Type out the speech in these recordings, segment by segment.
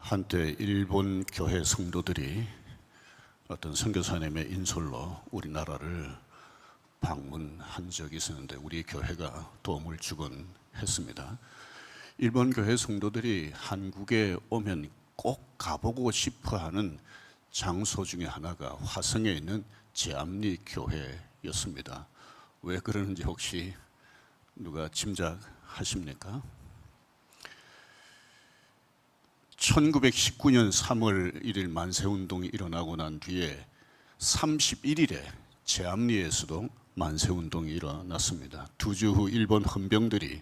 한때 일본 교회 성도들이 어떤 선교사님의 인솔로 우리나라를 방문한 적이 있었는데 우리 교회가 도움을 주곤 했습니다. 일본 교회 성도들이 한국에 오면 꼭 가보고 싶어 하는 장소 중에 하나가 화성에 있는 제암리 교회였습니다. 왜 그러는지 혹시 누가 짐작하십니까? 1919년 3월 1일 만세운동이 일어나고 난 뒤에 31일에 제암리에서도 만세운동이 일어났습니다. 2주 후 일본 헌병들이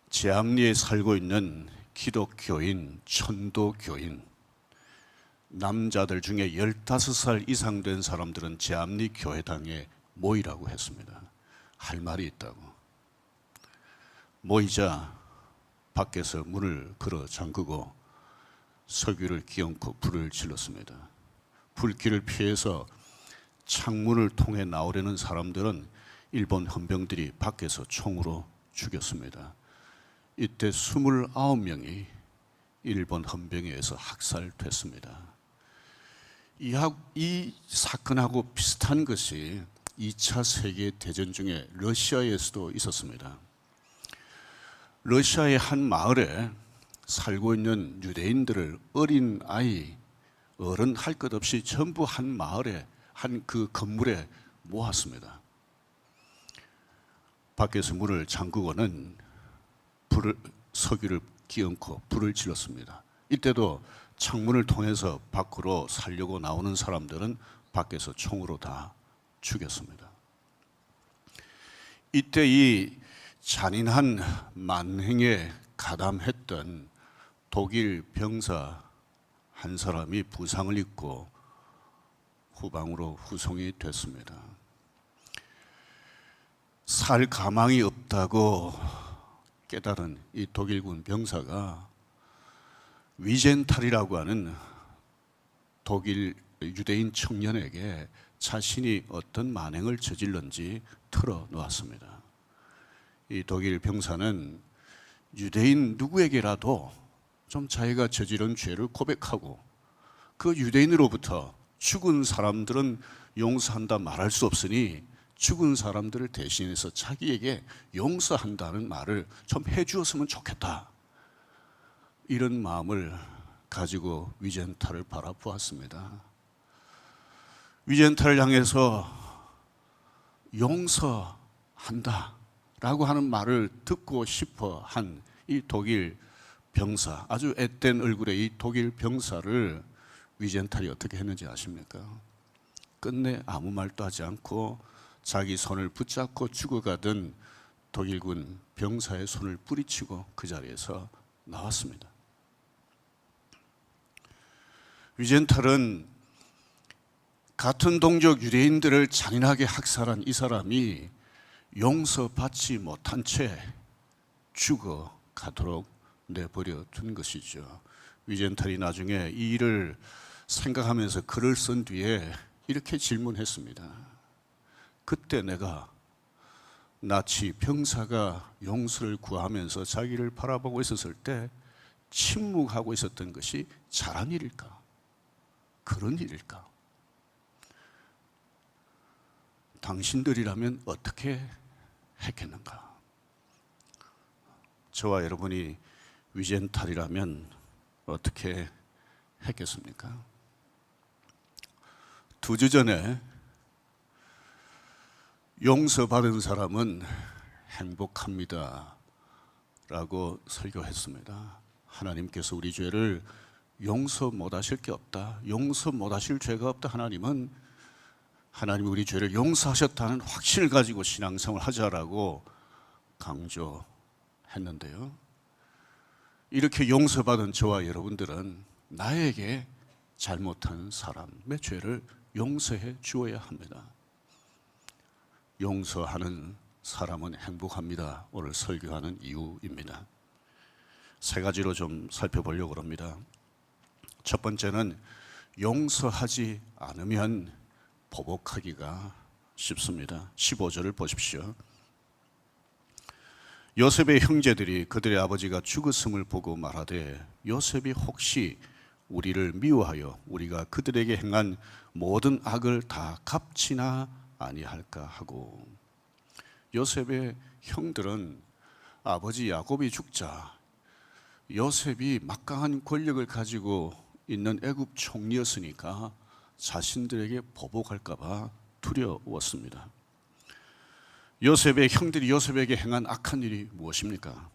제암리에 살고 있는 기독교인, 천도교인, 남자들 중에 15살 이상 된 사람들은 제암리 교회당에 모이라고 했습니다. 할 말이 있다고. 모이자 밖에서 문을 걸어 잠그고 석유를 끼얹고 불을 질렀습니다. 불길을 피해서 창문을 통해 나오려는 사람들은 일본 헌병들이 밖에서 총으로 죽였습니다. 이때 29명이 일본 헌병에 의해서 학살됐습니다. 이 사건하고 비슷한 것이 2차 세계대전 중에 러시아에서도 있었습니다. 러시아의 한 마을에 살고 있는 유대인들을 어린 아이, 어른 할 것 없이 전부 한 마을에, 한 그 건물에 모았습니다. 밖에서 문을 잠그고는 석유를 끼얹고 불을 질렀습니다. 이때도 창문을 통해서 밖으로 살려고 나오는 사람들은 밖에서 총으로 다 죽였습니다. 이때 이 잔인한 만행에 가담했던 독일 병사 한 사람이 부상을 입고 후방으로 후송이 됐습니다. 살 가망이 없다고 깨달은 이 독일군 병사가 위젠탈이라고 하는 독일 유대인 청년에게 자신이 어떤 만행을 저질렀는지 털어놓았습니다. 이 독일 병사는 유대인 누구에게라도 좀 자기가 저지른 죄를 고백하고 그 유대인으로부터 죽은 사람들은 용서한다 말할 수 없으니 죽은 사람들을 대신해서 자기에게 용서한다는 말을 좀 해주었으면 좋겠다. 이런 마음을 가지고 위젠탈을 바라보았습니다. 위젠탈을 향해서 용서한다 라고 하는 말을 듣고 싶어 한 이 독일 병사, 아주 앳된 얼굴의 이 독일 병사를 위젠탈이 어떻게 했는지 아십니까? 끝내 아무 말도 하지 않고 자기 손을 붙잡고 죽어가던 독일군 병사의 손을 뿌리치고 그 자리에서 나왔습니다. 위젠탈은 같은 동족 유대인들을 잔인하게 학살한 이 사람이 용서받지 못한 채 죽어가도록 내버려 둔 것이죠. 위젠탈이 나중에 이 일을 생각하면서 글을 쓴 뒤에 이렇게 질문했습니다. 그때 내가 나치 병사가 용서를 구하면서 자기를 바라보고 있었을 때 침묵하고 있었던 것이 잘한 일일까? 그런 일일까? 당신들이라면 어떻게 했겠는가? 저와 여러분이 위젠탈이라면 어떻게 했겠습니까? 2주 전에 용서받은 사람은 행복합니다 라고 설교했습니다. 하나님께서 우리 죄를 용서 못하실 게 없다, 용서 못하실 죄가 없다. 하나님이 우리 죄를 용서하셨다는 확신을 가지고 신앙생활을 하자라고 강조했는데요, 이렇게 용서받은 저와 여러분들은 나에게 잘못한 사람의 죄를 용서해 주어야 합니다. 용서하는 사람은 행복합니다. 오늘 설교하는 이유입니다. 3가지로 좀 살펴보려고 합니다. 첫 번째는 용서하지 않으면 보복하기가 쉽습니다. 15절을 보십시오. 요셉의 형제들이 그들의 아버지가 죽었음을 보고 말하되 요셉이 혹시 우리를 미워하여 우리가 그들에게 행한 모든 악을 다 갚지나 아니할까 하고, 요셉의 형들은 아버지 야곱이 죽자 요셉이 막강한 권력을 가지고 있는 애굽 총리였으니까 자신들에게 보복할까 봐 두려웠습니다. 요셉의 형들이 요셉에게 행한 악한 일이 무엇입니까?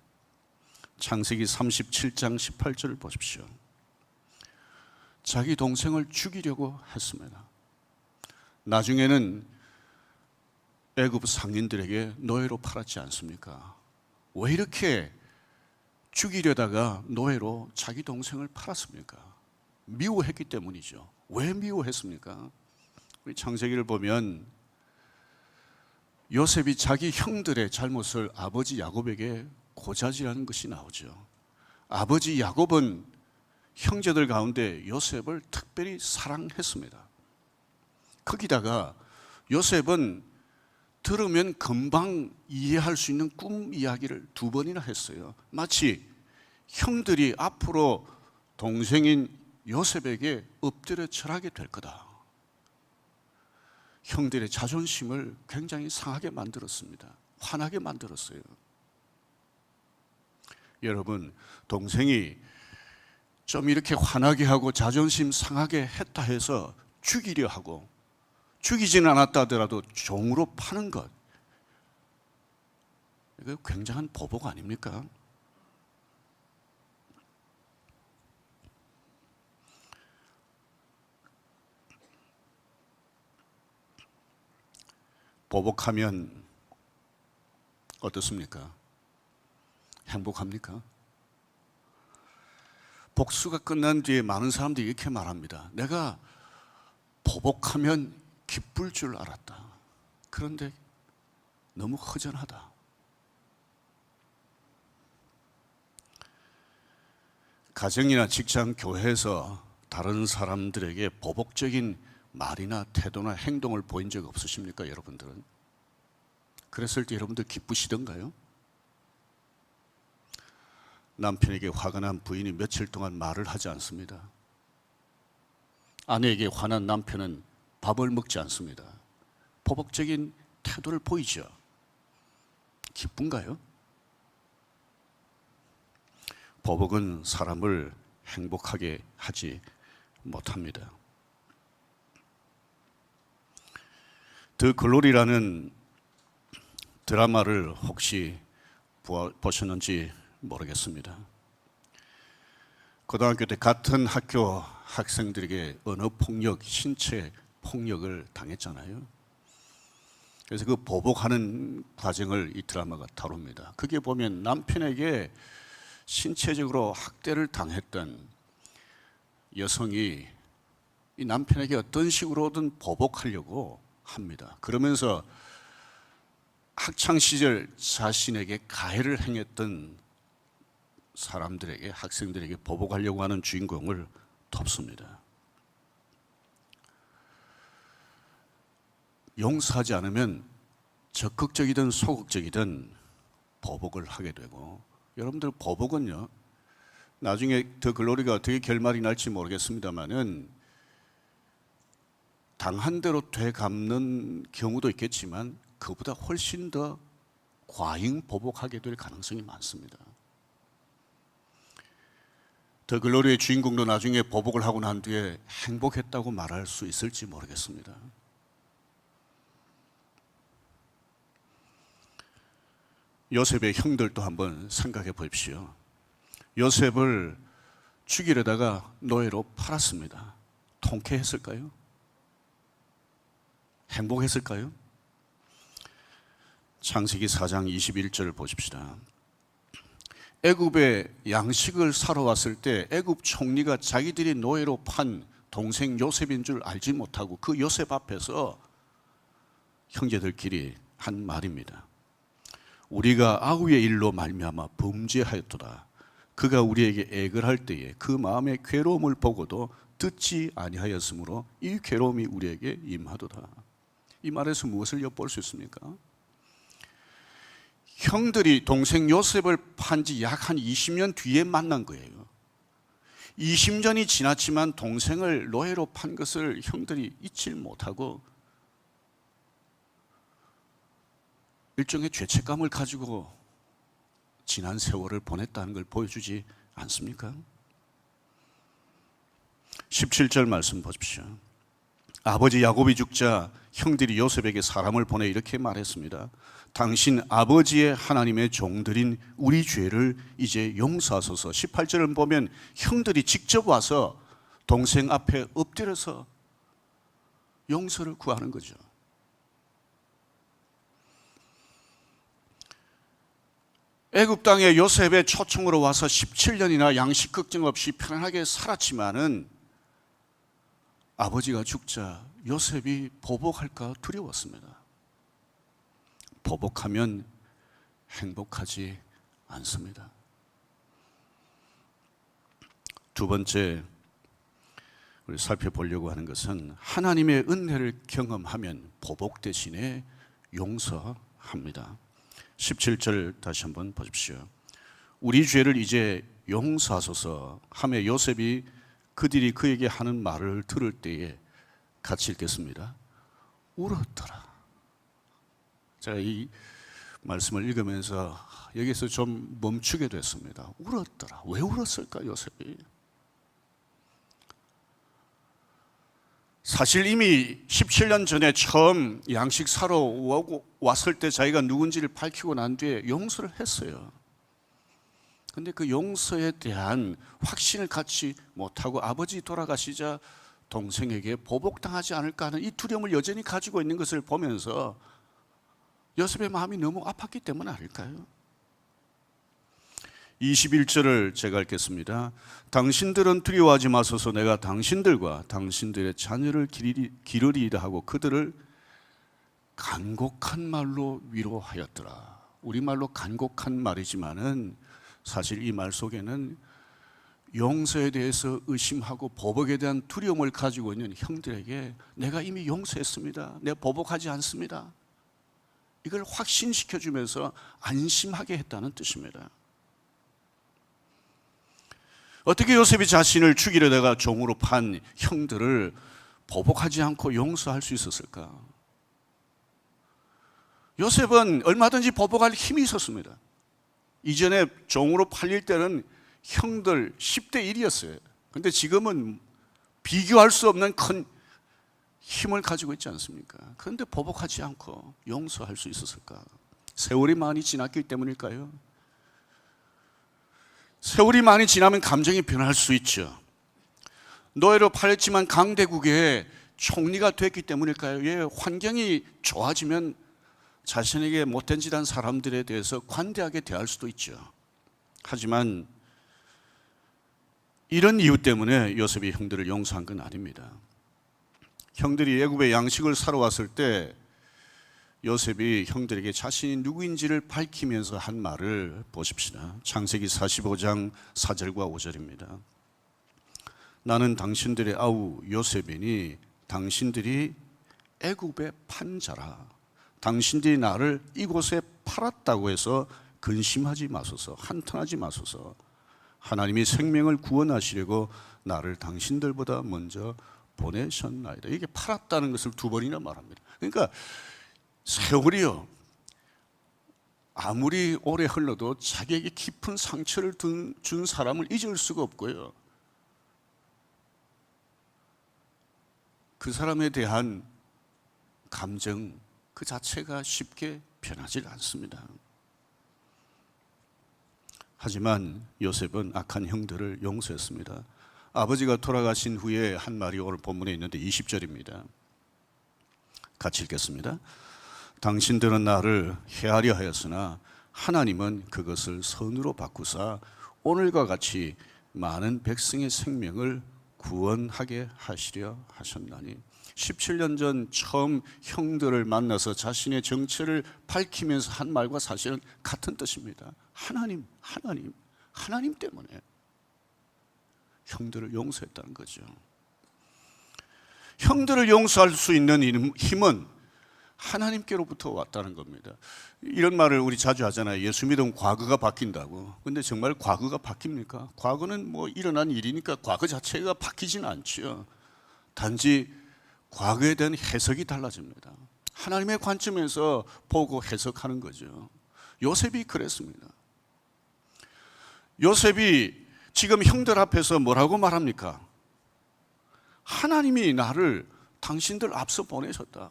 창세기 37장 18절을 보십시오. 자기 동생을 죽이려고 했습니다. 나중에는 애굽 상인들에게 노예로 팔았지 않습니까? 왜 이렇게 죽이려다가 노예로 자기 동생을 팔았습니까? 미워했기 때문이죠. 왜 미워했습니까? 우리 창세기를 보면 요셉이 자기 형들의 잘못을 아버지 야곱에게 고자질하는 것이 나오죠. 아버지 야곱은 형제들 가운데 요셉을 특별히 사랑했습니다. 거기다가 요셉은 들으면 금방 이해할 수 있는 꿈 이야기를 2번이나 했어요. 마치 형들이 앞으로 동생인 요셉에게 엎드려 절하게 될 거다. 형들의 자존심을 굉장히 상하게 만들었습니다. 화나게 만들었어요. 여러분, 동생이 좀 이렇게 화나게 하고 자존심 상하게 했다 해서 죽이려 하고, 죽이지는 않았다 하더라도 종으로 파는 것, 이거 굉장한 보복 아닙니까? 보복하면 어떻습니까? 행복합니까? 복수가 끝난 뒤에 많은 사람들이 이렇게 말합니다. 내가 보복하면 기쁠 줄 알았다. 그런데 너무 허전하다. 가정이나 직장, 교회에서 다른 사람들에게 보복적인 말이나 태도나 행동을 보인 적 없으십니까, 여러분들은? 그랬을 때 여러분들 기쁘시던가요? 남편에게 화가 난 부인이 며칠 동안 말을 하지 않습니다. 아내에게 화난 남편은 밥을 먹지 않습니다. 보복적인 태도를 보이죠. 기쁜가요? 보복은 사람을 행복하게 하지 못합니다. 더 글로리라는 드라마를 혹시 보셨는지 모르겠습니다. 고등학교 때 같은 학교 학생들에게 언어폭력, 신체폭력을 당했잖아요. 그래서 그 보복하는 과정을 이 드라마가 다룹니다. 그게 보면 남편에게 신체적으로 학대를 당했던 여성이 이 남편에게 어떤 식으로든 보복하려고 합니다. 그러면서 학창시절 자신에게 가해를 행했던 사람들에게, 학생들에게 보복하려고 하는 주인공을 덮습니다. 용서하지 않으면 적극적이든 소극적이든 보복을 하게 되고, 여러분들 보복은요, 나중에 더 글로리가 어떻게 결말이 날지 모르겠습니다만은 당한 대로 되갚는 경우도 있겠지만 그보다 훨씬 더 과잉 보복하게 될 가능성이 많습니다. 더 글로리의 주인공도 나중에 보복을 하고 난 뒤에 행복했다고 말할 수 있을지 모르겠습니다. 요셉의 형들도 한번 생각해 보십시오. 요셉을 죽이려다가 노예로 팔았습니다. 통쾌했을까요? 행복했을까요? 창세기 4장 21절을 보십시다. 애굽에 양식을 사러 왔을 때 애굽 총리가 자기들이 노예로 판 동생 요셉인 줄 알지 못하고 그 요셉 앞에서 형제들끼리 한 말입니다. 우리가 아우의 일로 말미암아 범죄하였도다. 그가 우리에게 애걸할 때에 그 마음의 괴로움을 보고도 듣지 아니하였으므로 이 괴로움이 우리에게 임하도다. 이 말에서 무엇을 엿볼 수 있습니까? 형들이 동생 요셉을 판 지 약 한 20년 뒤에 만난 거예요. 20년이 지났지만 동생을 노예로 판 것을 형들이 잊질 못하고 일종의 죄책감을 가지고 지난 세월을 보냈다는 걸 보여주지 않습니까? 17절 말씀 보십시오. 아버지 야곱이 죽자 형들이 요셉에게 사람을 보내 이렇게 말했습니다. 당신 아버지의 하나님의 종들인 우리 죄를 이제 용서하소서. 18절을 보면 형들이 직접 와서 동생 앞에 엎드려서 용서를 구하는 거죠. 애굽 땅에 요셉의 초청으로 와서 17년이나 양식 걱정 없이 편안하게 살았지만은 아버지가 죽자 요셉이 보복할까 두려웠습니다. 보복하면 행복하지 않습니다. 두 번째 우리 살펴보려고 하는 것은 하나님의 은혜를 경험하면 보복 대신에 용서합니다. 17절 다시 한번 보십시오. 우리 죄를 이제 용서하소서 하며 요셉이 그들이 그에게 하는 말을 들을 때에 같이 읽겠습니다. 울었더라. 제가 이 말씀을 읽으면서 여기서 좀 멈추게 됐습니다. 울었더라. 왜 울었을까 요셉이? 사실 이미 17년 전에 처음 양식 사러 왔을 때 자기가 누군지를 밝히고 난 뒤에 용서를 했어요. 근데 그 용서에 대한 확신을 갖지 못하고 아버지 돌아가시자 동생에게 보복당하지 않을까 하는 이 두려움을 여전히 가지고 있는 것을 보면서 요셉의 마음이 너무 아팠기 때문 아닐까요? 21절을 제가 읽겠습니다. 당신들은 두려워하지 마소서. 내가 당신들과 당신들의 자녀를 기르리라 하고 그들을 간곡한 말로 위로하였더라. 우리말로 간곡한 말이지만은 사실 이 말 속에는 용서에 대해서 의심하고 보복에 대한 두려움을 가지고 있는 형들에게 내가 이미 용서했습니다. 내가 보복하지 않습니다. 이걸 확신시켜주면서 안심하게 했다는 뜻입니다. 어떻게 요셉이 자신을 죽이려다가 종으로 판 형들을 보복하지 않고 용서할 수 있었을까? 요셉은 얼마든지 보복할 힘이 있었습니다. 이전에 종으로 팔릴 때는 형들 10대 1이었어요. 그런데 지금은 비교할 수 없는 큰 힘을 가지고 있지 않습니까? 그런데 보복하지 않고 용서할 수 있었을까? 세월이 많이 지났기 때문일까요? 세월이 많이 지나면 감정이 변할 수 있죠. 노예로 팔렸지만 강대국의 총리가 됐기 때문일까요? 예, 환경이 좋아지면 자신에게 못된 짓 한 사람들에 대해서 관대하게 대할 수도 있죠. 하지만 이런 이유 때문에 요셉이 형들을 용서한 건 아닙니다. 형들이 애굽에 양식을 사러 왔을 때 요셉이 형들에게 자신이 누구인지를 밝히면서 한 말을 보십시다. 창세기 45장 4절과 5절입니다. 나는 당신들의 아우 요셉이니 당신들이 애굽의 판자라. 당신들이 나를 이곳에 팔았다고 해서 근심하지 마소서. 한탄하지 마소서. 하나님이 생명을 구원하시려고 나를 당신들보다 먼저 보내셨나이다. 이게 팔았다는 것을 두 번이나 말합니다. 그러니까 세월이요, 아무리 오래 흘러도 자기에게 깊은 상처를 준 사람을 잊을 수가 없고요, 그 사람에 대한 감정 그 자체가 쉽게 변하지 않습니다. 하지만 요셉은 악한 형들을 용서했습니다. 아버지가 돌아가신 후에 한 말이 오늘 본문에 있는데 20절입니다. 같이 읽겠습니다. 당신들은 나를 해하려 하였으나 하나님은 그것을 선으로 바꾸사 오늘과 같이 많은 백성의 생명을 구원하게 하시려 하셨나니. 17년 전 처음 형들을 만나서 자신의 정체를 밝히면서 한 말과 사실은 같은 뜻입니다. 하나님 때문에 형들을 용서했다는 거죠. 형들을 용서할 수 있는 힘은 하나님께로부터 왔다는 겁니다. 이런 말을 우리 자주 하잖아요. 예수 믿으면 과거가 바뀐다고. 근데 정말 과거가 바뀝니까? 과거는 뭐 일어난 일이니까 과거 자체가 바뀌지는 않죠. 단지 과거에 대한 해석이 달라집니다. 하나님의 관점에서 보고 해석하는 거죠. 요셉이 그랬습니다. 요셉이 지금 형들 앞에서 뭐라고 말합니까? 하나님이 나를 당신들 앞서 보내셨다.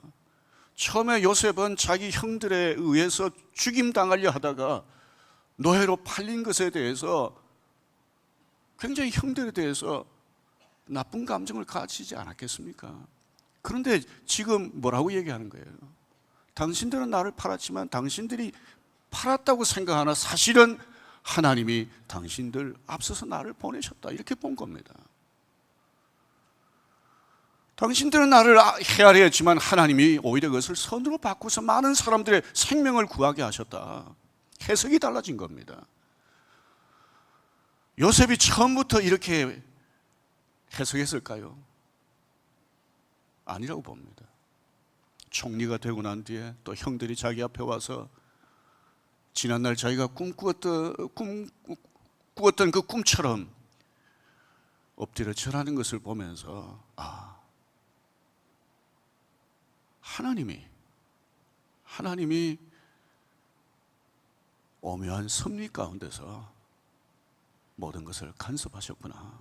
처음에 요셉은 자기 형들에 의해서 죽임당하려 하다가 노예로 팔린 것에 대해서 굉장히 형들에 대해서 나쁜 감정을 가지지 않았겠습니까? 그런데 지금 뭐라고 얘기하는 거예요? 당신들은 나를 팔았지만 당신들이 팔았다고 생각하나 사실은 하나님이 당신들 앞서서 나를 보내셨다. 이렇게 본 겁니다. 당신들은 나를 헤아려 했지만 하나님이 오히려 그것을 선으로 바꾸서 많은 사람들의 생명을 구하게 하셨다. 해석이 달라진 겁니다. 요셉이 처음부터 이렇게 해석했을까요? 아니라고 봅니다. 총리가 되고 난 뒤에 또 형들이 자기 앞에 와서 지난날 자기가 꿈꾸었던 그 꿈처럼 엎드려 절하는 것을 보면서 하나님이 오묘한 섭리 가운데서 모든 것을 간섭하셨구나.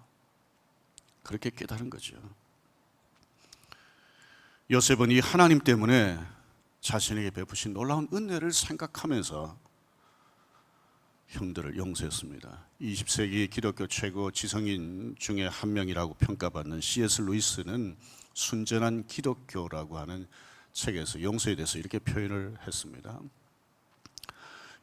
그렇게 깨달은 거죠. 요셉은 이 하나님 때문에 자신에게 베푸신 놀라운 은혜를 생각하면서 형들을 용서했습니다. 20세기 기독교 최고 지성인 중에 한 명이라고 평가받는 C.S. 루이스는 순전한 기독교라고 하는 책에서 용서에 대해서 이렇게 표현을 했습니다.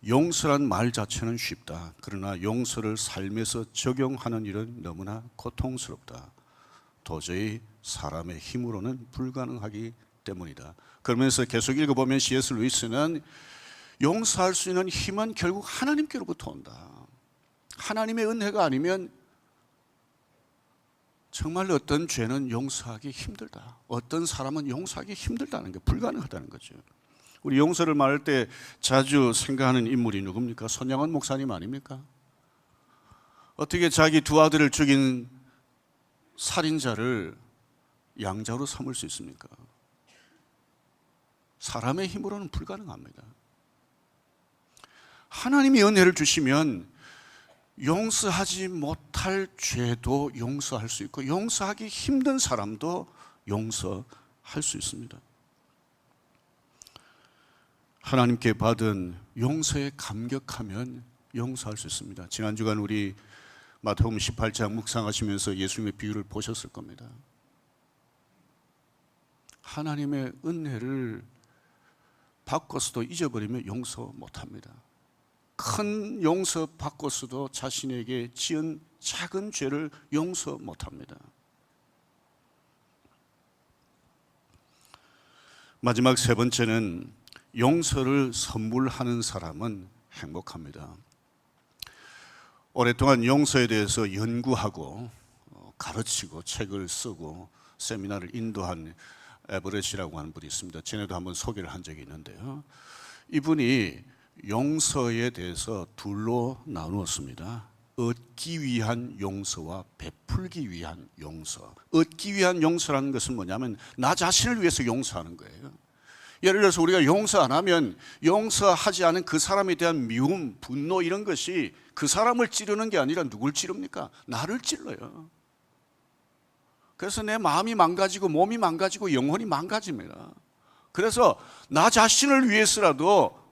용서란 말 자체는 쉽다. 그러나 용서를 삶에서 적용하는 일은 너무나 고통스럽다. 도저히 사람의 힘으로는 불가능하기 때문이다. 그러면서 계속 읽어보면 C.S. 루이스는 용서할 수 있는 힘은 결국 하나님께로부터 온다. 하나님의 은혜가 아니면 정말 어떤 죄는 용서하기 힘들다. 어떤 사람은 용서하기 힘들다는 게 불가능하다는 거죠. 우리 용서를 말할 때 자주 생각하는 인물이 누굽니까? 손양원 목사님 아닙니까? 어떻게 자기 두 아들을 죽인 살인자를 양자로 삼을 수 있습니까? 사람의 힘으로는 불가능합니다. 하나님이 은혜를 주시면 용서하지 못할 죄도 용서할 수 있고 용서하기 힘든 사람도 용서할 수 있습니다. 하나님께 받은 용서에 감격하면 용서할 수 있습니다. 지난 주간 우리 마태복음 18장 묵상하시면서 예수님의 비유를 보셨을 겁니다. 하나님의 은혜를 받고서도 잊어버리면 용서 못합니다. 큰 용서 받고서도 자신에게 지은 작은 죄를 용서 못합니다. 마지막 세 번째는 용서를 선물하는 사람은 행복합니다. 오랫동안 용서에 대해서 연구하고 가르치고 책을 쓰고 세미나를 인도한 에버렛이라고 하는 분이 있습니다. 전에도 한번 소개를 한 적이 있는데요. 이분이 용서에 대해서 둘로 나누었습니다. 얻기 위한 용서와 베풀기 위한 용서. 얻기 위한 용서라는 것은 뭐냐면 나 자신을 위해서 용서하는 거예요. 예를 들어서 우리가 용서 안 하면 용서하지 않은 그 사람에 대한 미움, 분노 이런 것이 그 사람을 찌르는 게 아니라 누굴 찌릅니까? 나를 찔러요. 그래서 내 마음이 망가지고 몸이 망가지고 영혼이 망가집니다. 그래서 나 자신을 위해서라도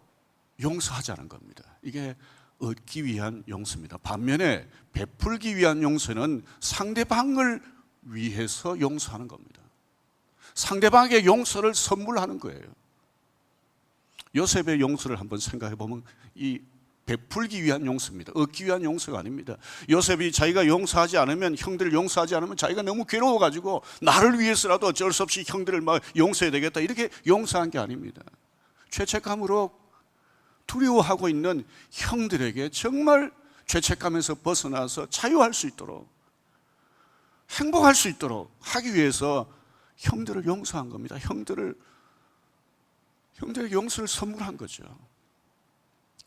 용서하자는 겁니다. 이게 얻기 위한 용서입니다. 반면에 베풀기 위한 용서는 상대방을 위해서 용서하는 겁니다. 상대방에게 용서를 선물하는 거예요. 요셉의 용서를 한번 생각해 보면 이 베풀기 위한 용서입니다. 얻기 위한 용서가 아닙니다. 요셉이 자기가 용서하지 않으면 형들을 용서하지 않으면 자기가 너무 괴로워가지고 나를 위해서라도 어쩔 수 없이 형들을 막 용서해야 되겠다 이렇게 용서한 게 아닙니다. 죄책감으로 두려워하고 있는 형들에게 정말 죄책감에서 벗어나서 자유할 수 있도록 행복할 수 있도록 하기 위해서 형들을 용서한 겁니다. 형들에게 용서를 선물한 거죠.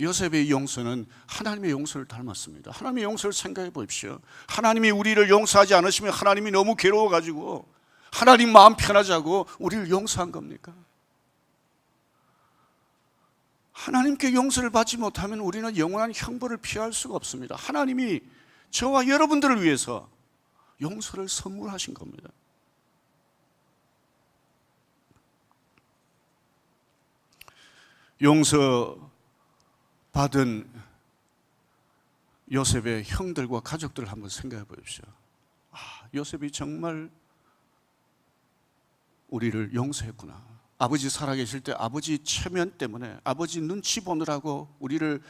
요셉의 용서는 하나님의 용서를 닮았습니다. 하나님의 용서를 생각해 보십시오. 하나님이 우리를 용서하지 않으시면 하나님이 너무 괴로워가지고 하나님 마음 편하자고 우리를 용서한 겁니까? 하나님께 용서를 받지 못하면 우리는 영원한 형벌을 피할 수가 없습니다. 하나님이 저와 여러분들을 위해서 용서를 선물하신 겁니다. 용서 받은 요셉의 형들과 가족들을 한번 생각해 보십시오. 요셉이 정말 우리를 용서했구나. 아버지 살아계실 때 아버지 체면 때문에 아버지 눈치 보느라고 우리를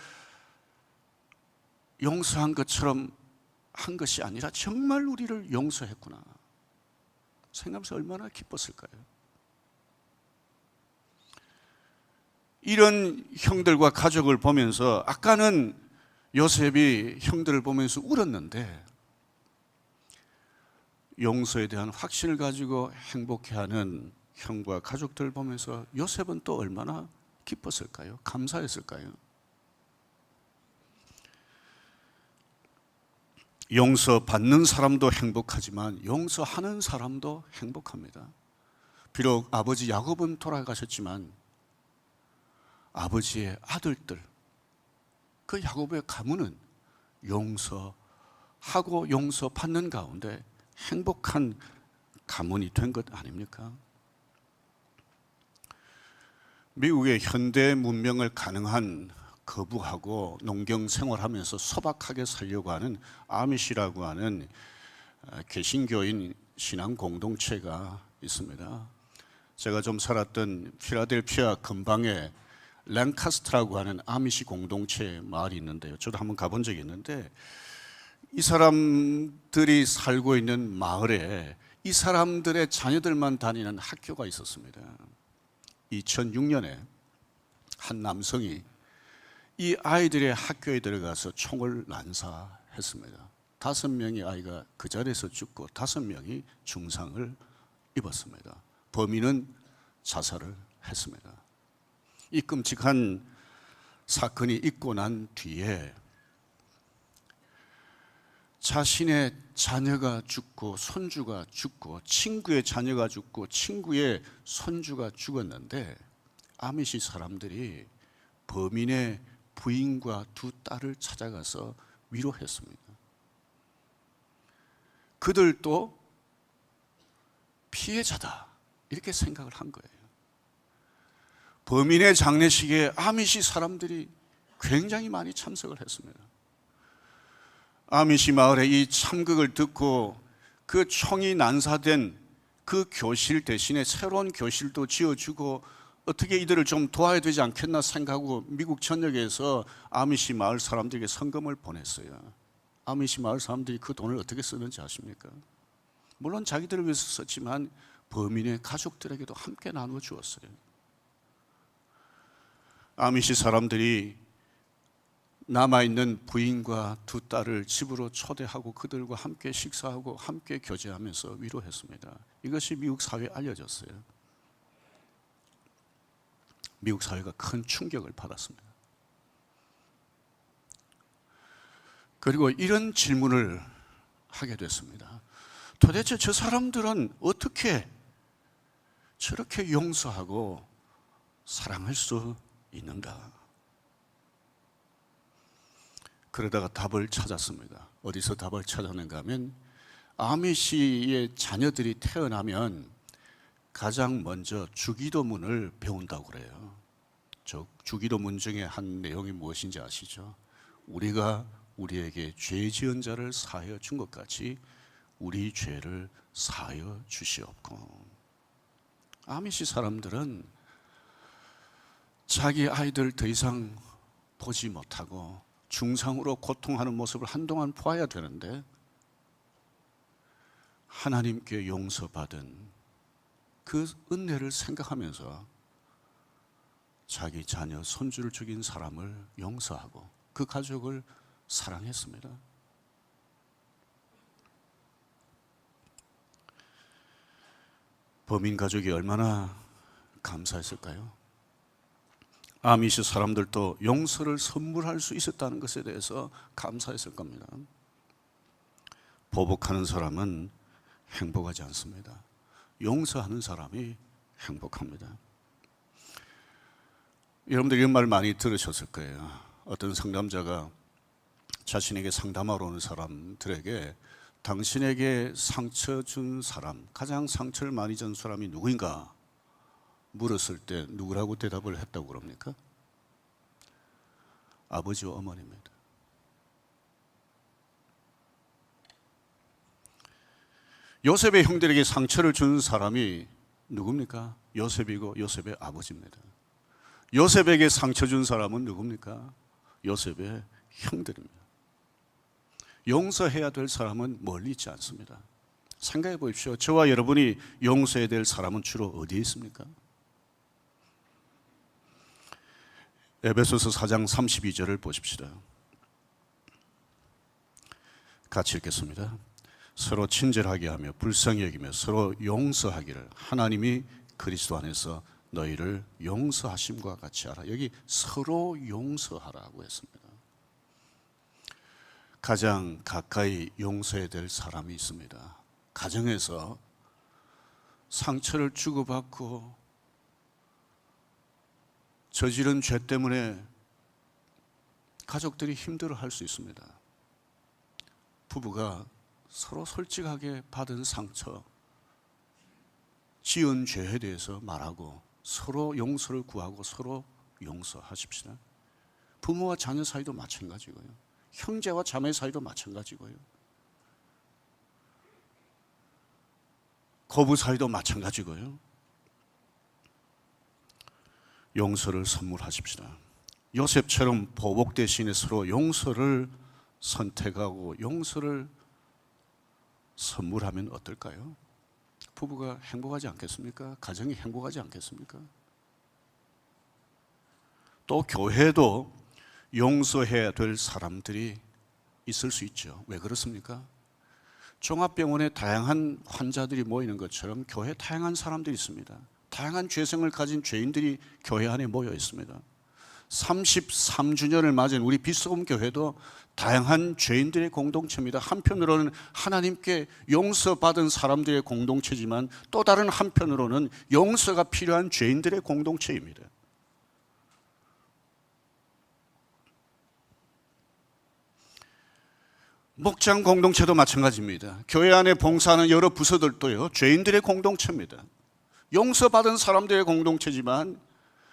용서한 것처럼 한 것이 아니라 정말 우리를 용서했구나 생각하면서 얼마나 기뻤을까요? 이런 형들과 가족을 보면서 아까는 요셉이 형들을 보면서 울었는데 용서에 대한 확신을 가지고 행복해하는 형과 가족들을 보면서 요셉은 또 얼마나 기뻤을까요? 감사했을까요? 용서받는 사람도 행복하지만 용서하는 사람도 행복합니다. 비록 아버지 야곱은 돌아가셨지만 아버지의 아들들, 그 야곱의 가문은 용서하고 용서받는 가운데 행복한 가문이 된 것 아닙니까? 미국의 현대 문명을 가능한 거부하고 농경 생활하면서 소박하게 살려고 하는 아미시라고 하는 개신교인 신앙 공동체가 있습니다. 제가 좀 살았던 필라델피아 근방에 랭카스트라고 하는 아미시 공동체 마을이 있는데요. 저도 한번 가본 적이 있는데 이 사람들이 살고 있는 마을에 이 사람들의 자녀들만 다니는 학교가 있었습니다. 2006년에 한 남성이 이 아이들의 학교에 들어가서 총을 난사했습니다. 5명의 아이가 그 자리에서 죽고 5명이 중상을 입었습니다. 범인은 자살을 했습니다. 이 끔찍한 사건이 있고 난 뒤에 자신의 자녀가 죽고 손주가 죽고 친구의 자녀가 죽고 친구의 손주가 죽었는데 아미시 사람들이 범인의 부인과 2 딸을 찾아가서 위로했습니다. 그들도 피해자다 이렇게 생각을 한 거예요. 범인의 장례식에 아미시 사람들이 굉장히 많이 참석을 했습니다. 아미시 마을의 이 참극을 듣고 그 총이 난사된 그 교실 대신에 새로운 교실도 지어주고 어떻게 이들을 좀 도와야 되지 않겠나 생각하고 미국 전역에서 아미시 마을 사람들에게 성금을 보냈어요. 아미시 마을 사람들이 그 돈을 어떻게 쓰는지 아십니까? 물론 자기들을 위해서 썼지만 범인의 가족들에게도 함께 나누어 주었어요. 아미시 사람들이 남아있는 부인과 2 딸을 집으로 초대하고 그들과 함께 식사하고 함께 교제하면서 위로했습니다. 이것이 미국 사회에 알려졌어요. 미국 사회가 큰 충격을 받았습니다. 그리고 이런 질문을 하게 됐습니다. 도대체 저 사람들은 어떻게 저렇게 용서하고 사랑할 수 있는가? 그러다가 답을 찾았습니다. 어디서 답을 찾았는가 하면 아미시의 자녀들이 태어나면 가장 먼저 주기도문을 배운다고 그래요. 저 주기도문 중에 한 내용이 무엇인지 아시죠? 우리가 우리에게 죄 지은 자를 사하여 준 것 같이 우리 죄를 사하여 주시옵고. 아미시 사람들은 자기 아이들 더 이상 보지 못하고 중상으로 고통하는 모습을 한동안 보아야 되는데 하나님께 용서받은 그 은혜를 생각하면서 자기 자녀, 손주를 죽인 사람을 용서하고 그 가족을 사랑했습니다. 범인 가족이 얼마나 감사했을까요? 아미시 사람들도 용서를 선물할 수 있었다는 것에 대해서 감사했을 겁니다. 보복하는 사람은 행복하지 않습니다. 용서하는 사람이 행복합니다. 여러분들 이런 말 많이 들으셨을 거예요. 어떤 상담자가 자신에게 상담하러 오는 사람들에게 당신에게 상처 준 사람, 가장 상처를 많이 준 사람이 누구인가 물었을 때 누구라고 대답을 했다고 그럽니까? 아버지와 어머니입니다. 요셉의 형들에게 상처를 준 사람이 누굽니까? 요셉이고 요셉의 아버지입니다. 요셉에게 상처 준 사람은 누굽니까? 요셉의 형들입니다. 용서해야 될 사람은 멀리 있지 않습니다. 생각해 보십시오. 저와 여러분이 용서해야 될 사람은 주로 어디에 있습니까? 에베소서 4장 32절을 보십시다. 같이 읽겠습니다. 서로 친절하게 하며 불쌍히 여기며 서로 용서하기를 하나님이 그리스도 안에서 너희를 용서하심과 같이 하라. 여기 서로 용서하라고 했습니다. 가장 가까이 용서해야 될 사람이 있습니다. 가정에서 상처를 주고받고 저지른 죄 때문에 가족들이 힘들어할 수 있습니다. 부부가 서로 솔직하게 받은 상처, 지은 죄에 대해서 말하고 서로 용서를 구하고 서로 용서하십시다. 부모와 자녀 사이도 마찬가지고요. 형제와 자매 사이도 마찬가지고요. 고부 사이도 마찬가지고요. 용서를 선물하십시다. 요셉처럼 보복 대신에 서로 용서를 선택하고 용서를 선물하면 어떨까요? 부부가 행복하지 않겠습니까? 가정이 행복하지 않겠습니까? 또 교회도 용서해야 될 사람들이 있을 수 있죠. 왜 그렇습니까? 종합병원에 다양한 환자들이 모이는 것처럼 교회에 다양한 사람들이 있습니다. 다양한 죄성을 가진 죄인들이 교회 안에 모여 있습니다. 33주년을 맞은 우리 비스홈 교회도 다양한 죄인들의 공동체입니다. 한편으로는 하나님께 용서받은 사람들의 공동체지만 또 다른 한편으로는 용서가 필요한 죄인들의 공동체입니다. 목장 공동체도 마찬가지입니다. 교회 안에 봉사하는 여러 부서들도요, 죄인들의 공동체입니다. 용서받은 사람들의 공동체지만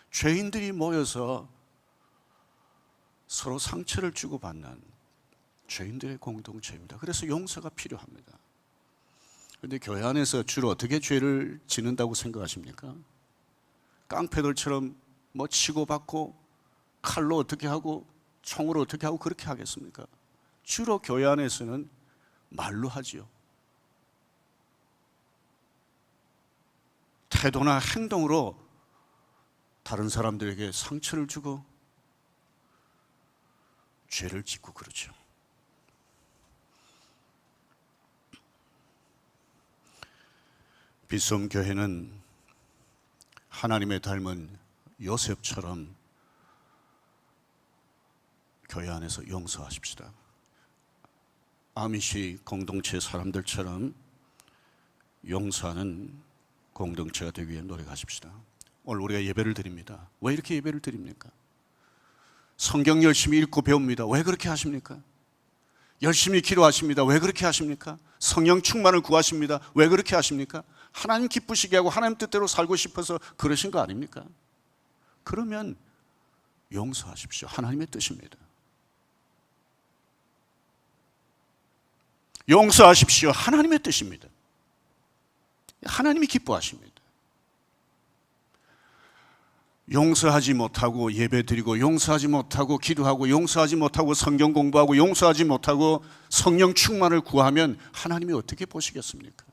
죄인들이 모여서 서로 상처를 주고받는 죄인들의 공동체입니다. 그래서 용서가 필요합니다. 그런데 교회 안에서 주로 어떻게 죄를 짓는다고 생각하십니까? 깡패들처럼 뭐 치고받고 칼로 어떻게 하고 총으로 어떻게 하고 그렇게 하겠습니까? 주로 교회 안에서는 말로 하지요. 태도나 행동으로 다른 사람들에게 상처를 주고 죄를 짓고 그러죠. 비스홈 교회는 하나님의 닮은 요셉처럼 교회 안에서 용서하십시다. 아미시 공동체 사람들처럼 용서하는 공동체가 되기 위해 노력하십시다. 오늘 우리가 예배를 드립니다. 왜 이렇게 예배를 드립니까? 성경 열심히 읽고 배웁니다. 왜 그렇게 하십니까? 열심히 기도하십니다. 왜 그렇게 하십니까? 성령 충만을 구하십니다. 왜 그렇게 하십니까? 하나님 기쁘시게 하고 하나님 뜻대로 살고 싶어서 그러신 거 아닙니까? 그러면 용서하십시오. 하나님의 뜻입니다. 용서하십시오. 하나님의 뜻입니다. 하나님이 기뻐하십니다. 용서하지 못하고 예배드리고 용서하지 못하고 기도하고 용서하지 못하고 성경 공부하고 용서하지 못하고 성령 충만을 구하면 하나님이 어떻게 보시겠습니까?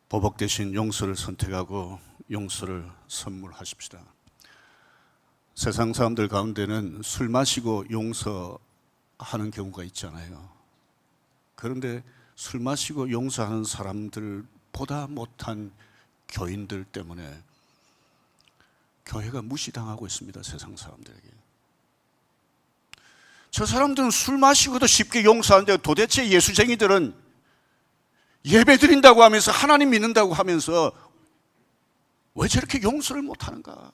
보복 대신 용서를 선택하고 용서를 선물하십시다. 세상 사람들 가운데는 술 마시고 용서하는 경우가 있잖아요. 그런데 술 마시고 용서하는 사람들보다 못한 교인들 때문에 교회가 무시당하고 있습니다. 세상 사람들에게. 저 사람들은 술 마시고도 쉽게 용서하는데 도대체 예수쟁이들은 예배 드린다고 하면서 하나님 믿는다고 하면서 왜 저렇게 용서를 못하는가?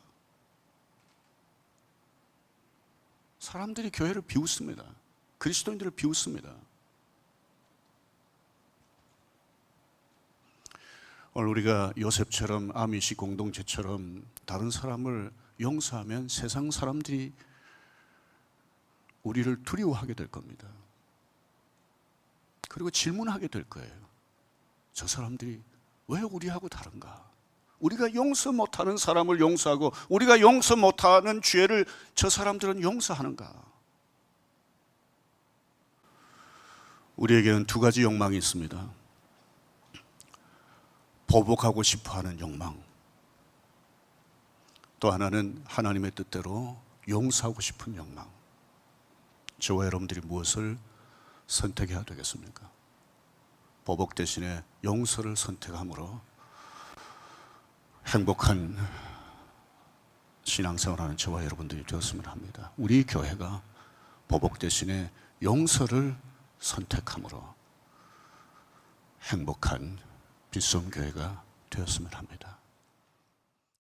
사람들이 교회를 비웃습니다. 그리스도인들을 비웃습니다. 오늘 우리가 요셉처럼 아미시 공동체처럼 다른 사람을 용서하면 세상 사람들이 우리를 두려워하게 될 겁니다. 그리고 질문하게 될 거예요. 저 사람들이 왜 우리하고 다른가? 우리가 용서 못하는 사람을 용서하고 우리가 용서 못하는 죄를 저 사람들은 용서하는가? 우리에게는 두 가지 욕망이 있습니다. 보복하고 싶어하는 욕망, 또 하나는 하나님의 뜻대로 용서하고 싶은 욕망. 저와 여러분들이 무엇을 선택해야 되겠습니까? 보복 대신에 용서를 선택함으로 행복한 신앙생활하는 저와 여러분들이 되었으면 합니다. 우리 교회가 보복 대신에 용서를 선택함으로 행복한 빛섬 교회가 되었으면 합니다.